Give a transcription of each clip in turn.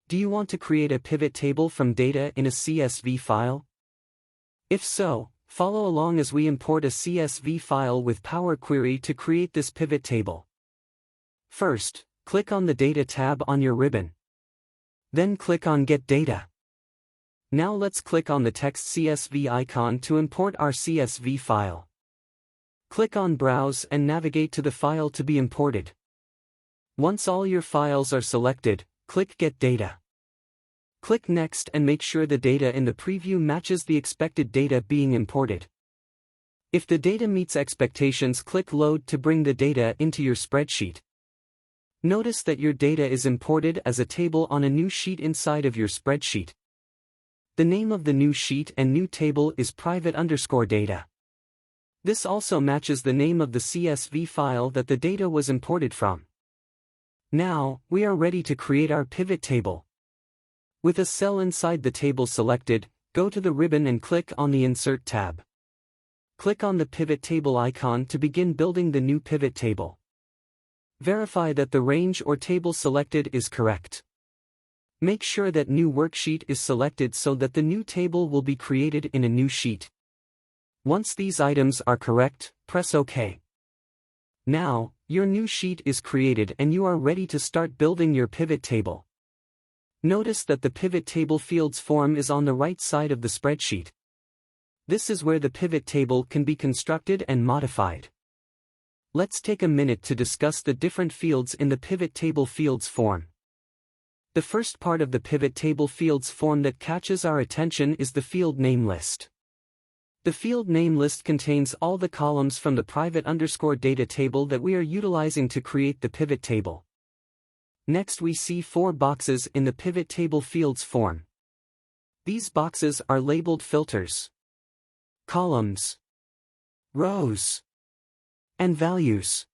Do you want to create a pivot table from data in a CSV file? If so, follow along as we import a CSV file with Power Query to create this pivot table. First, click on the Data tab on your ribbon. Then click on Get Data. Now let's click on the Text CSV icon to import our CSV file. Click on Browse and navigate to the file to be imported. Once all your files are selected, click Get Data. Click Next and make sure the data in the preview matches the expected data being imported. If the data meets expectations, click Load to bring the data into your spreadsheet. Notice that your data is imported as a table on a new sheet inside of your spreadsheet. The name of the new sheet and new table is private_data. This also matches the name of the CSV file that the data was imported from. Now, we are ready to create our pivot table. With a cell inside the table selected, go to the ribbon and click on the Insert tab. Click on the pivot table icon to begin building the new pivot table. Verify that the range or table selected is correct. Make sure that New Worksheet is selected so that the new table will be created in a new sheet. Once these items are correct, press OK. Now, your new sheet is created and you are ready to start building your pivot table. Notice that the Pivot Table Fields form is on the right side of the spreadsheet. This is where the pivot table can be constructed and modified. Let's take a minute to discuss the different fields in the Pivot Table Fields form. The first part of the Pivot Table Fields form that catches our attention is the field name list. The field name list contains all the columns from the private_data table that we are utilizing to create the pivot table. Next we see 4 boxes in the Pivot Table Fields form. These boxes are labeled filters, columns, rows, and values.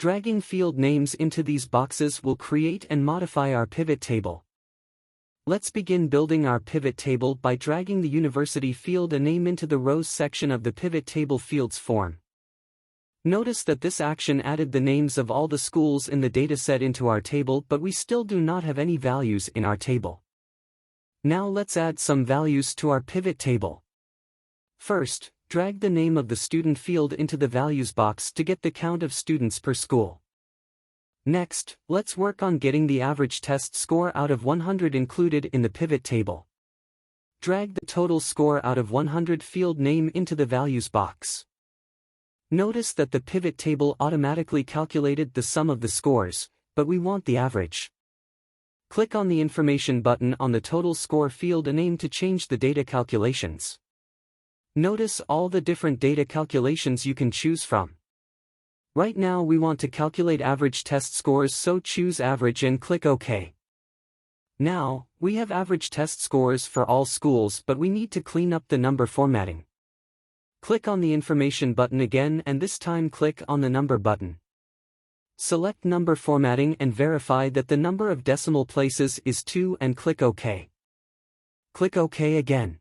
Dragging field names into these boxes will create and modify our pivot table. Let's begin building our pivot table by dragging the university field a name into the rows section of the Pivot Table Fields form. Notice that this action added the names of all the schools in the dataset into our table, but we still do not have any values in our table. Now let's add some values to our pivot table. First, drag the name of the student field into the values box to get the count of students per school. Next, let's work on getting the average test score out of 100 included in the pivot table. Drag the total score out of 100 field name into the values box. Notice that the pivot table automatically calculated the sum of the scores, but we want the average. Click on the Information button on the Total Score field name to change the data calculations. Notice all the different data calculations you can choose from. Right now we want to calculate average test scores, so choose Average and click OK. Now, we have average test scores for all schools, but we need to clean up the number formatting. Click on the Information button again and this time click on the Number button. Select Number Formatting and verify that the number of decimal places is 2 and click OK. Click OK again.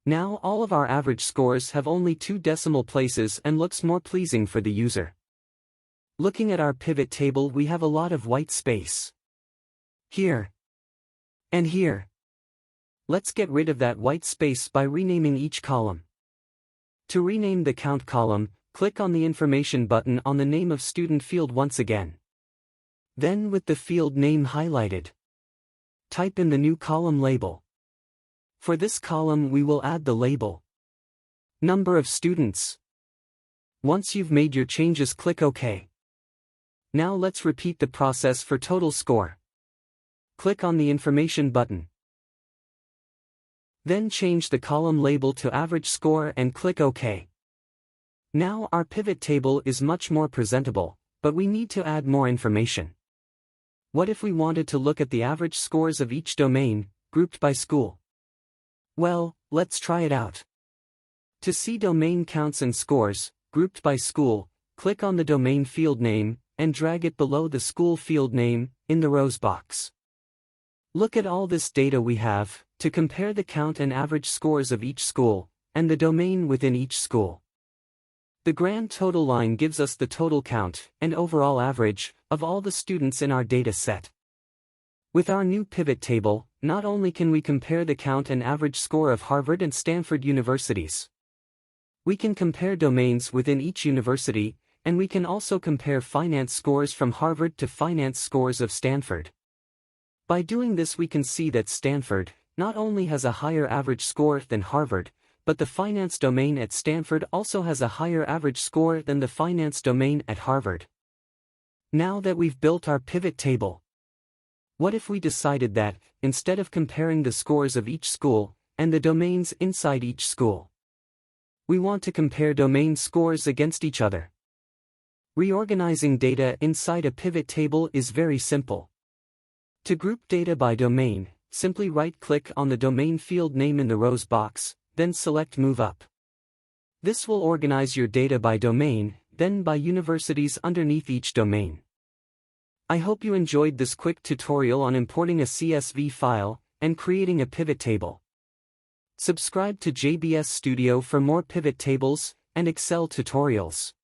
Now all of our average scores have only 2 decimal places and looks more pleasing for the user. Looking at our pivot table, we have a lot of white space. Here. And here. Let's get rid of that white space by renaming each column. To rename the Count column, click on the Information button on the Name of Student field once again. Then with the field name highlighted, type in the new column label. For this column we will add the label Number of Students. Once you've made your changes, click OK. Now let's repeat the process for total score. Click on the Information button. Then change the column label to Average Score and click OK. Now our pivot table is much more presentable, but we need to add more information. What if we wanted to look at the average scores of each domain, grouped by school? Well, let's try it out. To see domain counts and scores, grouped by school, click on the domain field name, and drag it below the school field name, in the rows box. Look at all this data we have, to compare the count and average scores of each school, and the domain within each school. The grand total line gives us the total count, and overall average, of all the students in our data set. With our new pivot table, not only can we compare the count and average score of Harvard and Stanford universities, we can compare domains within each university, and we can also compare finance scores from Harvard to finance scores of Stanford. By doing this, we can see that Stanford not only has a higher average score than Harvard, but the finance domain at Stanford also has a higher average score than the finance domain at Harvard. Now that we've built our pivot table, what if we decided that, instead of comparing the scores of each school and the domains inside each school, we want to compare domain scores against each other? Reorganizing data inside a pivot table is very simple. To group data by domain, simply right-click on the domain field name in the rows box, then select Move Up. This will organize your data by domain, then by universities underneath each domain. I hope you enjoyed this quick tutorial on importing a CSV file and creating a pivot table. Subscribe to JBS Studio for more pivot tables and Excel tutorials.